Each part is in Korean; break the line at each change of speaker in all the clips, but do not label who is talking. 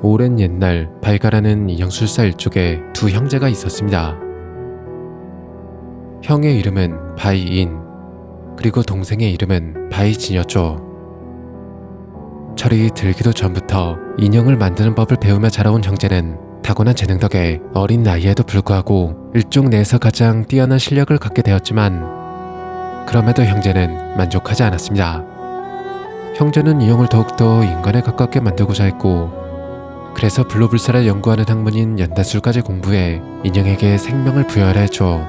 오랜 옛날 발가라는 인형술사 일족에 두 형제가 있었습니다. 형의 이름은 바이인, 그리고 동생의 이름은 바이진이었죠. 철이 들기도 전부터 인형을 만드는 법을 배우며 자라온 형제는 타고난 재능 덕에 어린 나이에도 불구하고 일족 내에서 가장 뛰어난 실력을 갖게 되었지만, 그럼에도 형제는 만족하지 않았습니다. 형제는 인형을 더욱더 인간에 가깝게 만들고자 했고, 그래서 불로불사를 연구하는 학문인 연단술까지 공부해 인형에게 생명을 부여하려 했죠.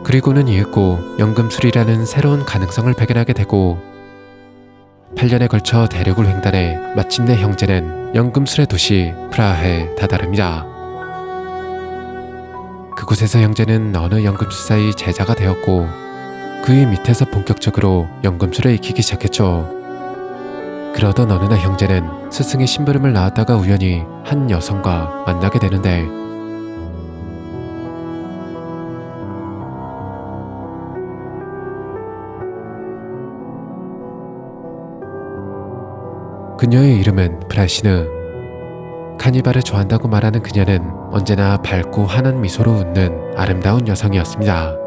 그리고는 이윽고 연금술이라는 새로운 가능성을 발견하게 되고, 8년에 걸쳐 대륙을 횡단해 마침내 형제는 연금술의 도시 프라하에 다다릅니다. 그곳에서 형제는 어느 연금술사의 제자가 되었고, 그의 밑에서 본격적으로 연금술을 익히기 시작했죠. 그러던 어느 날 형제는 스승의 심부름을 나왔다가 우연히 한 여성과 만나게 되는데, 그녀의 이름은 브라시느. 카니발을 좋아한다고 말하는 그녀는 언제나 밝고 환한 미소로 웃는 아름다운 여성이었습니다.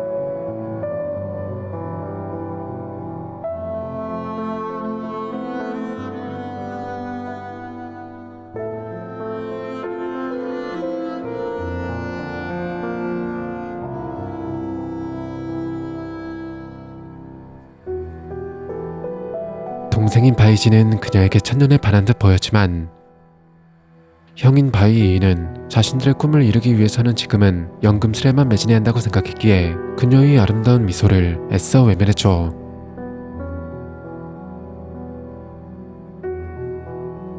동생인 바이지는 그녀에게 첫눈에 반한 듯 보였지만, 형인 바이이는 자신들의 꿈을 이루기 위해서는 지금은 연금술에만 매진해야 한다고 생각했기에 그녀의 아름다운 미소를 애써 외면했죠.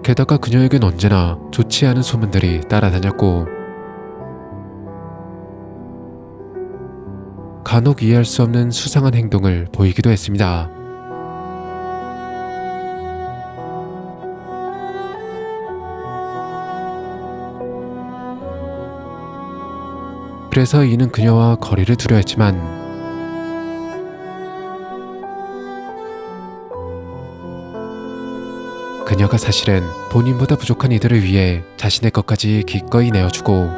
게다가 그녀에겐 언제나 좋지 않은 소문들이 따라다녔고, 간혹 이해할 수 없는 수상한 행동을 보이기도 했습니다. 그래서 이는 그녀와 거리를 두려 했지만, 그녀가 사실은 본인보다 부족한 이들을 위해 자신의 것까지 기꺼이 내어주고,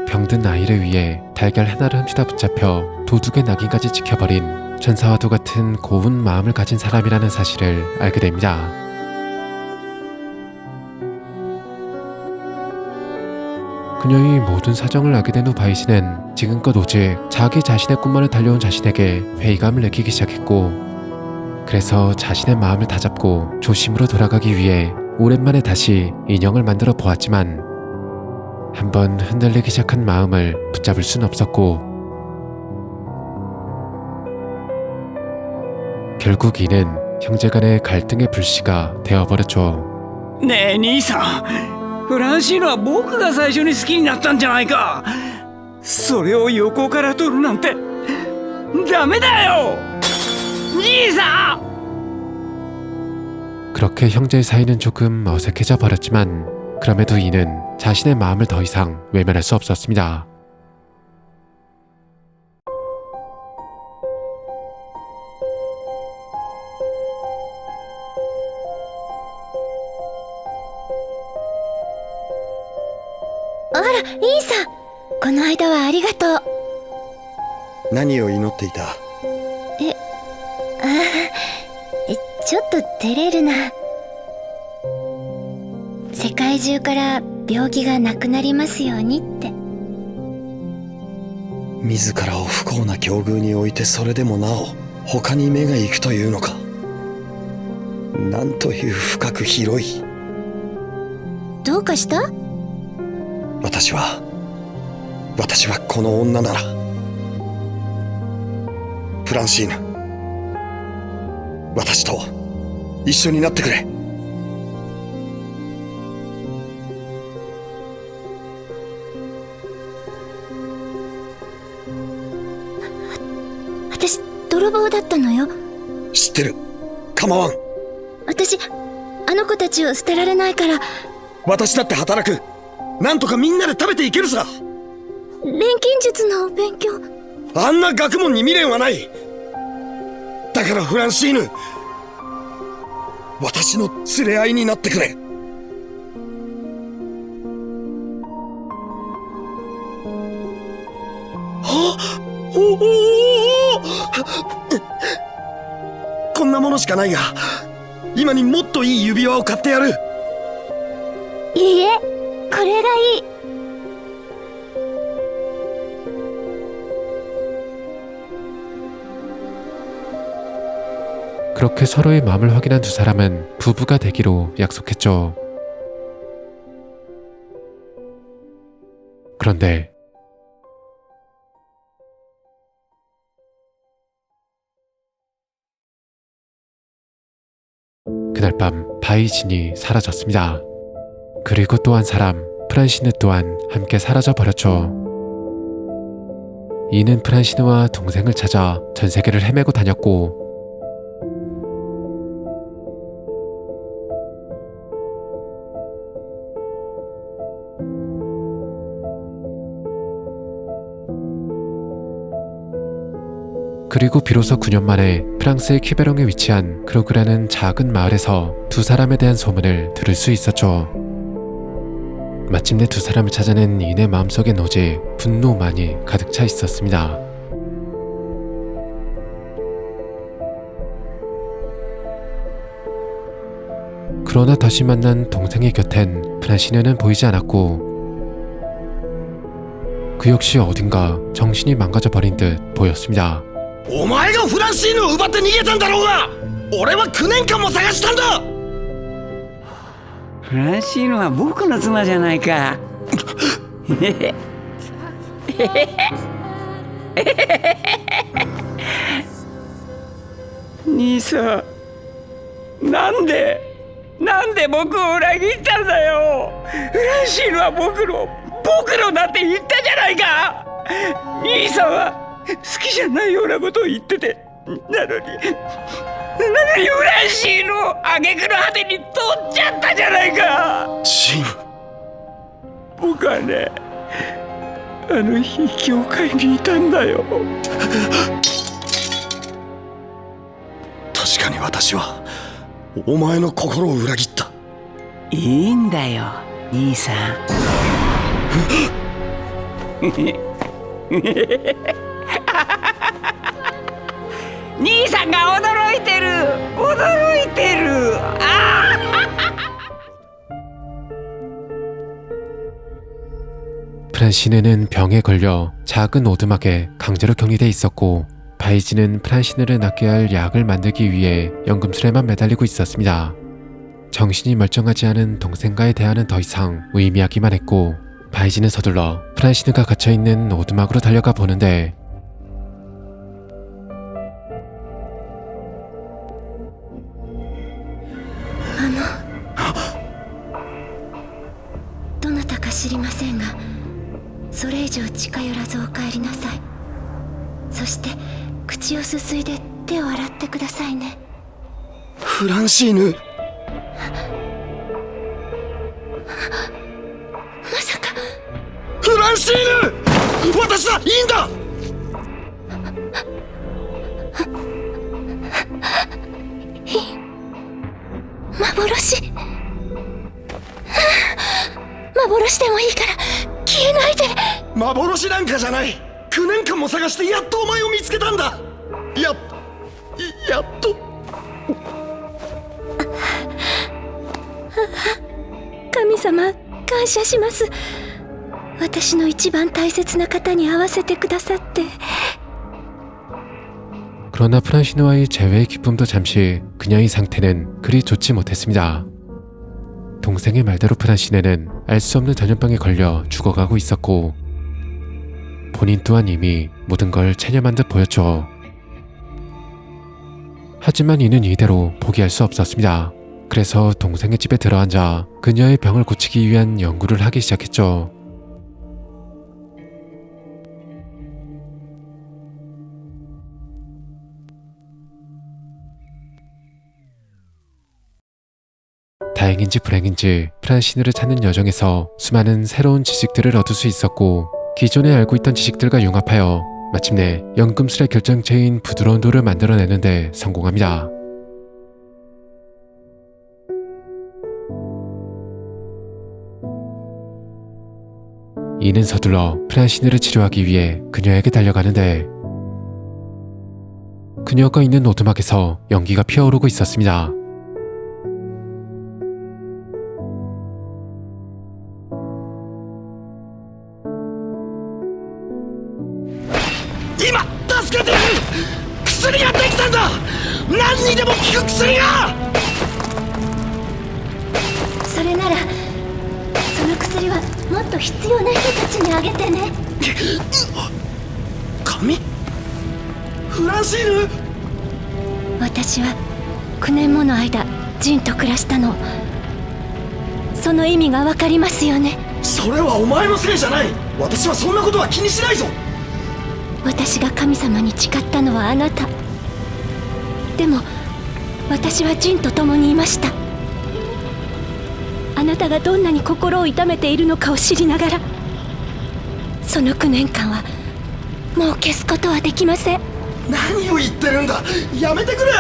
병든 아이를 위해 달걀 하나를 훔치다 붙잡혀 도둑의 낙인까지 지켜버린 천사와도 같은 고운 마음을 가진 사람이라는 사실을 알게 됩니다. 그녀의 모든 사정을 알게 된 후 바이시는 지금껏 오직 자기 자신의 꿈만을 달려온 자신에게 회의감을 느끼기 시작했고, 그래서 자신의 마음을 다잡고 조심으로 돌아가기 위해 오랜만에 다시 인형을 만들어 보았지만, 한번 흔들리기 시작한 마음을 붙잡을 순 없었고, 결국 이는 형제간의 갈등의 불씨가 되어버렸죠.
ねえ兄さん、フランシーノは僕が最初に好きになったんじゃないか。それを横から撮るなんてダメだよ兄さん。
그렇게 형제의 사이는 조금 어색해져 버렸지만, 그럼에도 이는 자신의 마음을 더 이상 외면할 수 없었습니다.
아라, 이사! この間はありがとう。
何を祈っていた？
ちょっと照れるな。世界中から病気がなくなりますようにって。
自らを不幸な境遇に置いて、それでもなお他に目が行くというのか。なんという深く広い。
どうかした？
私はこの女ならフランシーヌ、私と一緒になってくれ。
私泥棒だったのよ。
知ってる。構わん。
私あの子たちを捨てられないから。
私だって働く。なんとかみんなで食べていけるさ。
錬金術の勉強。
あんな学問に未練はない。だからフランシーヌ、私の連れ合いになってくれ。こんなものしかないが、今にもっといい指輪を買ってやる。
いいえ、これがいい。
그렇게 서로의 마음을 확인한 두 사람은 부부가 되기로 약속했죠. 그런데 그날 밤 바이진이 사라졌습니다. 그리고 또 한 사람, 프란시느 또한 함께 사라져 버렸죠. 이는 프란시느와 동생을 찾아 전 세계를 헤매고 다녔고, 그리고 비로소 9년 만에 프랑스의 퀴베롱에 위치한 크루그라는 작은 마을에서 두 사람에 대한 소문을 들을 수 있었죠. 마침내 두 사람을 찾아낸 이내 마음속엔 오직 분노만이 가득 차 있었습니다. 그러나 다시 만난 동생의 곁엔 프란시느는 보이지 않았고, 그 역시 어딘가 정신이 망가져 버린 듯 보였습니다.
お前がフランシーヌを奪って逃げたんだろうが、俺は9年間も探したんだ。
フランシーヌは僕の妻じゃないか。兄さん、なんで僕を裏切ったんだよ。フランシーヌは僕のだって言ったじゃないか。兄さんは好きじゃないようなことを言ってて、なのにフランシーヌを挙句の果てに取っちゃったじゃないか。
シン、
僕はね、あの日教会にいたんだよ。
確かに私はお前の心を裏切った。
いいんだよ兄さん。兄さんが驚いてる。
프란시느는 병에 걸려 작은 오두막에 강제로 격리돼 있었고, 바이진은 프란시느를 낫게 할 약을 만들기 위해 연금술에만 매달리고 있었습니다. 정신이 멀쩡하지 않은 동생과의 대화는 더 이상 의미하기만 했고, 바이진은 서둘러 프란시느가 갇혀있는 오두막으로 달려가 보는데,
どなたか知りませんが、それ以上近寄らずお帰りなさい。そして口をすすいで手を洗ってくださいね。
フランシーヌ、
まさか。
フランシーヌ、私だ、いいんだ。
幻。幻でもいいから消えないで。
幻なんかじゃない。9年間も探してやっとお前を見つけたんだ。やっと。
神様、感謝します。私の一番大切な方に会わせてくださって。
그러나 프란시느와의 재회의 기쁨도 잠시 그녀의 상태는 그리 좋지 못했습니다. 동생의 말대로 프란시느는 알 수 없는 전염병에 걸려 죽어가고 있었고, 본인 또한 이미 모든 걸 체념한 듯 보였죠. 하지만 이는 이대로 포기할 수 없었습니다. 그래서 동생의 집에 들어앉아 그녀의 병을 고치기 위한 연구를 하기 시작했죠. 다행인지 불행인지 프란시느를 찾는 여정에서 수많은 새로운 지식들을 얻을 수 있었고, 기존에 알고 있던 지식들과 융합하여 마침내 연금술의 결정체인 부드러운 돌을 만들어내는데 성공합니다. 이는 서둘러 프란시느를 치료하기 위해 그녀에게 달려가는데 그녀가 있는 오두막에서 연기가 피어오르고 있었습니다.
今助けてやる。薬ができたんだ。何にでも効く薬が。
それならその薬はもっと必要な人たちにあげてね。
髪フランシーヌ。
私は9年もの間ジンと暮らしたの。その意味がわかりますよね。
それはお前のせいじゃない。私はそんなことは気にしないぞ。
私が神様に誓ったのはあなた。でも私はジンと共にいました。あなたがどんなに心を痛めているのかを知りながら、その9年間はもう消すことはできません。
何を言ってるんだ。やめてくれ。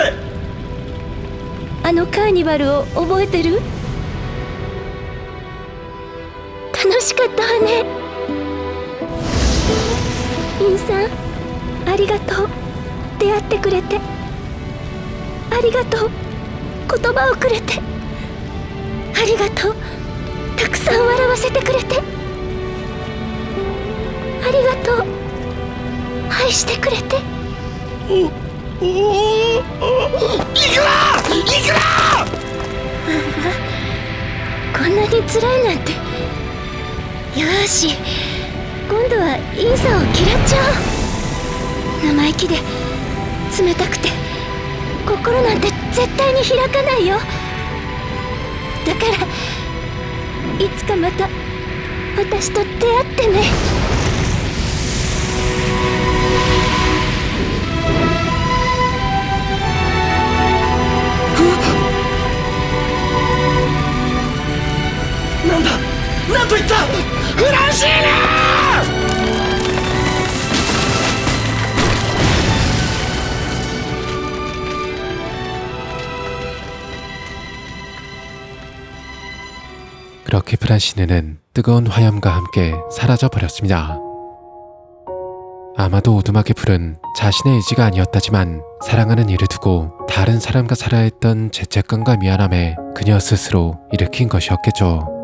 あのカーニバルを覚えてる？楽しかったわね。インさん、ありがとう。出会ってくれてありがとう。言葉をくれてありがとう。たくさん笑わせてくれてありがとう。愛してくれて。
いくら
こんなに辛いなんて。よーし、今度はインさんを嫌っちゃおう。生意気で冷たくて心なんて絶対に開かないよ。だからいつかまた私と出会ってね。
なんだ。なんと言った。フランシーヌ。
그렇게 프란시느는 뜨거운 화염과 함께 사라져 버렸습니다. 아마도 오두막의 불은 자신의 의지가 아니었다지만 사랑하는 이를 두고 다른 사람과 살아야 했던 죄책감과 미안함에 그녀 스스로 일으킨 것이었겠죠.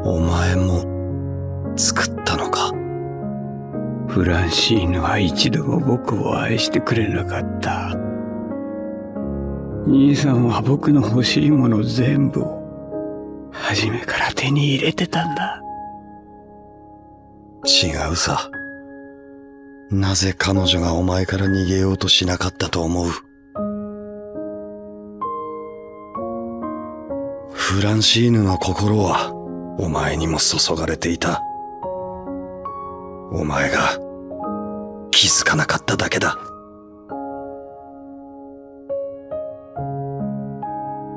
お前も作ったのか。
フランシーヌは一度も僕を愛してくれなかった。兄さんは僕の欲しいもの全部を初めから手に入れてたんだ。
違うさ。なぜ彼女がお前から逃げようとしなかったと思う。フランシーヌの心はお前にも注がれていた。お前が気づかなかっただけだ。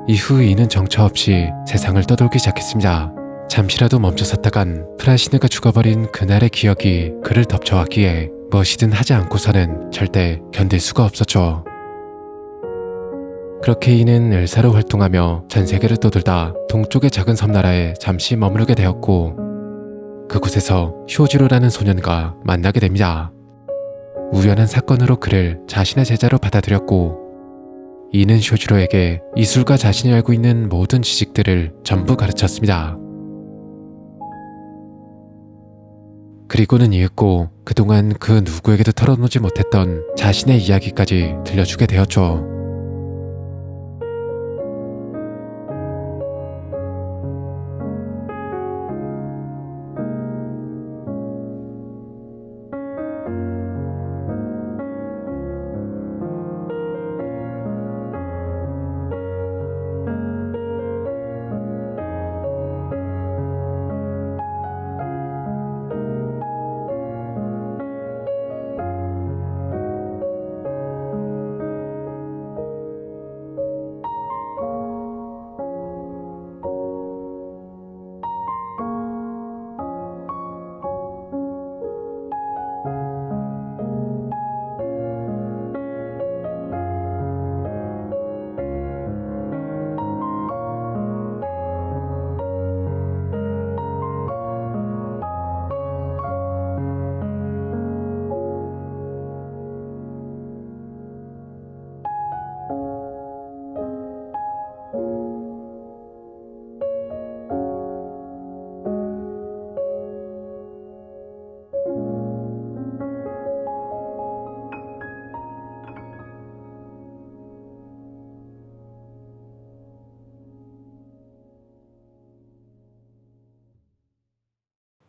이후 이는 정처 없이 세상을 떠돌기 시작했습니다. 잠시라도 멈춰섰다간 프란시느가 죽어버린 그날의 기억이 그를 덮쳐왔기에 무엇이든 하지 않고서는 절대 견딜 수가 없었죠. 그렇게 이는 을사로 활동하며 전 세계를 떠돌다 동쪽의 작은 섬나라에 잠시 머무르게 되었고 그곳에서 쇼지로라는 소년과 만나게 됩니다. 우연한 사건으로 그를 자신의 제자로 받아들였고 이는 쇼지로에게 이술과 자신이 알고 있는 모든 지식들을 전부 가르쳤습니다. 그리고는 이윽고 그동안 그 누구에게도 털어놓지 못했던 자신의 이야기까지 들려주게 되었죠.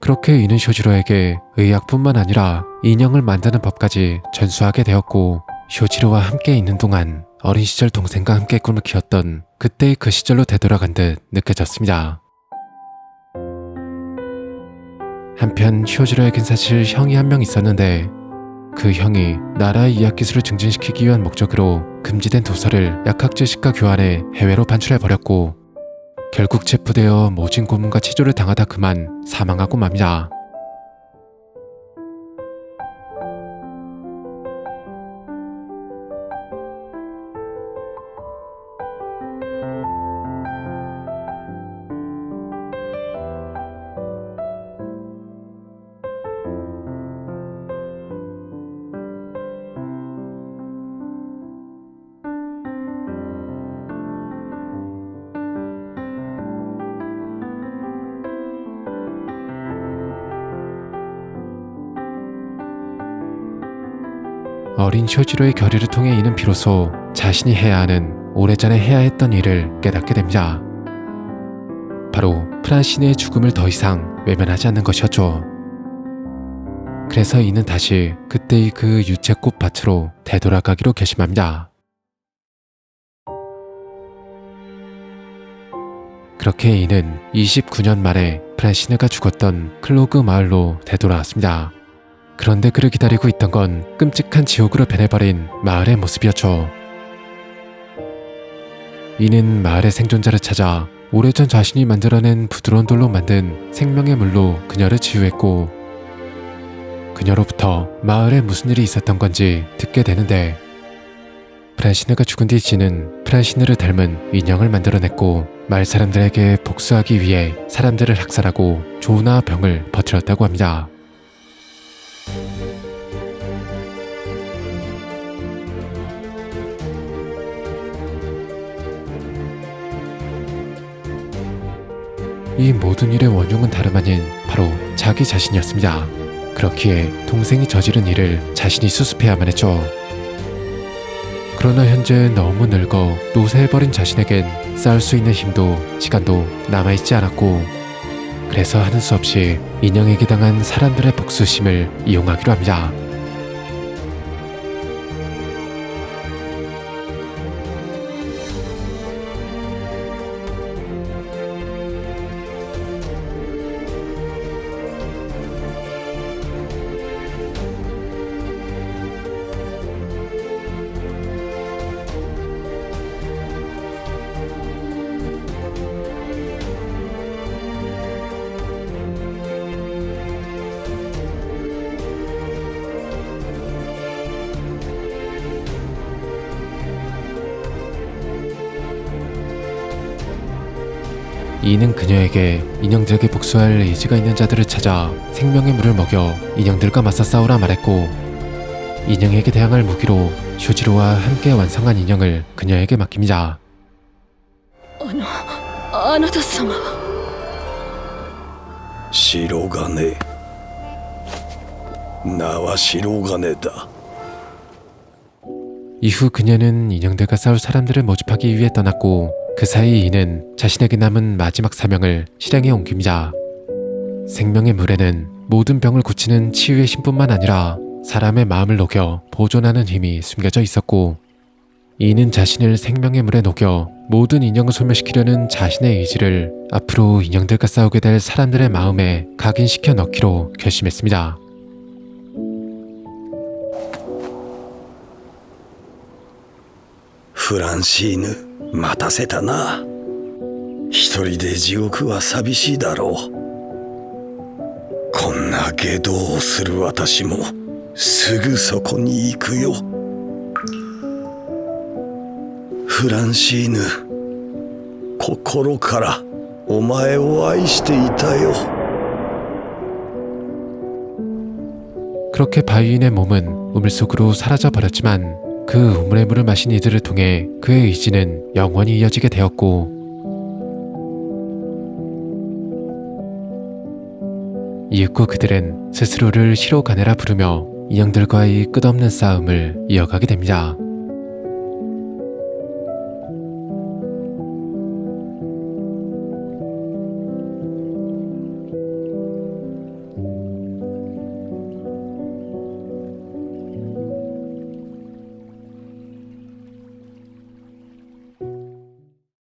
그렇게 이는 쇼지로에게 의학뿐만 아니라 인형을 만드는 법까지 전수하게 되었고, 쇼지로와 함께 있는 동안 어린 시절 동생과 함께 꿈을 키웠던 그때의 그 시절로 되돌아간 듯 느껴졌습니다. 한편 쇼지로에겐 사실 형이 한 명 있었는데, 그 형이 나라의 의학 기술을 증진시키기 위한 목적으로 금지된 도서를 약학지식과 교환해 해외로 반출해버렸고, 결국 체포되어 모진 고문과 치조를 당하다 그만 사망하고 맙니다. 어린 쇼지로의 결의를 통해 이는 비로소 자신이 해야 하는, 오래전에 해야 했던 일을 깨닫게 됩니다. 바로 프란시네의 죽음을 더 이상 외면하지 않는 것이었죠. 그래서 이는 다시 그때의 그 유채꽃 밭으로 되돌아가기로 결심합니다. 그렇게 이는 29년 만에 프란시네가 죽었던 클로그 마을로 되돌아왔습니다. 그런데 그를 기다리고 있던 건 끔찍한 지옥으로 변해버린 마을의 모습이었죠. 이는 마을의 생존자를 찾아 오래전 자신이 만들어낸 부드러운 돌로 만든 생명의 물로 그녀를 치유했고, 그녀로부터 마을에 무슨 일이 있었던 건지 듣게 되는데, 프란시네가 죽은 뒤 지는 프란시네를 닮은 인형을 만들어냈고, 마을 사람들에게 복수하기 위해 사람들을 학살하고 조나 병을 퍼뜨렸다고 합니다. 이 모든 일의 원흉은 다름 아닌 바로 자기 자신이었습니다. 그렇기에 동생이 저지른 일을 자신이 수습해야만 했죠. 그러나 현재 너무 늙어 노쇠해버린 자신에겐 쌓을 수 있는 힘도 시간도 남아있지 않았고, 그래서 하는 수 없이 인형에게 당한 사람들의 복수심을 이용하기로 합니다. 이는 그녀에게 인형들에게 복수할 의지가 있는 자들을 찾아 생명의 물을 먹여 인형들과 맞서 싸우라 말했고, 인형에게 대항할 무기로 쇼지로와 함께 완성한 인형을 그녀에게 맡깁니다.
あなた様は
白金。名は白金だ。
이후 그녀는 인형들과 싸울 사람들을 모집하기 위해 떠났고, 그 사이 이는 자신에게 남은 마지막 사명을 실행에 옮깁니다. 생명의 물에는 모든 병을 고치는 치유의 힘뿐만 아니라 사람의 마음을 녹여 보존하는 힘이 숨겨져 있었고, 이는 자신을 생명의 물에 녹여 모든 인형을 소멸시키려는 자신의 의지를 앞으로 인형들과 싸우게 될 사람들의 마음에 각인시켜 넣기로 결심했습니다.
프란시ーヌ、待たせたな。一人で地獄は寂しいだろう。こんな下道をする私もすぐそこに行くよ。フランシーヌ、心からお前を愛していたよ。
그렇게 바이인의 몸은 우물 속으로 사라져 버렸지만, 그 우물의 물을 마신 이들을 통해 그의 의지는 영원히 이어지게 되었고, 이윽고 그들은 스스로를 시로가네라 부르며 인형들과의 끝없는 싸움을 이어가게 됩니다.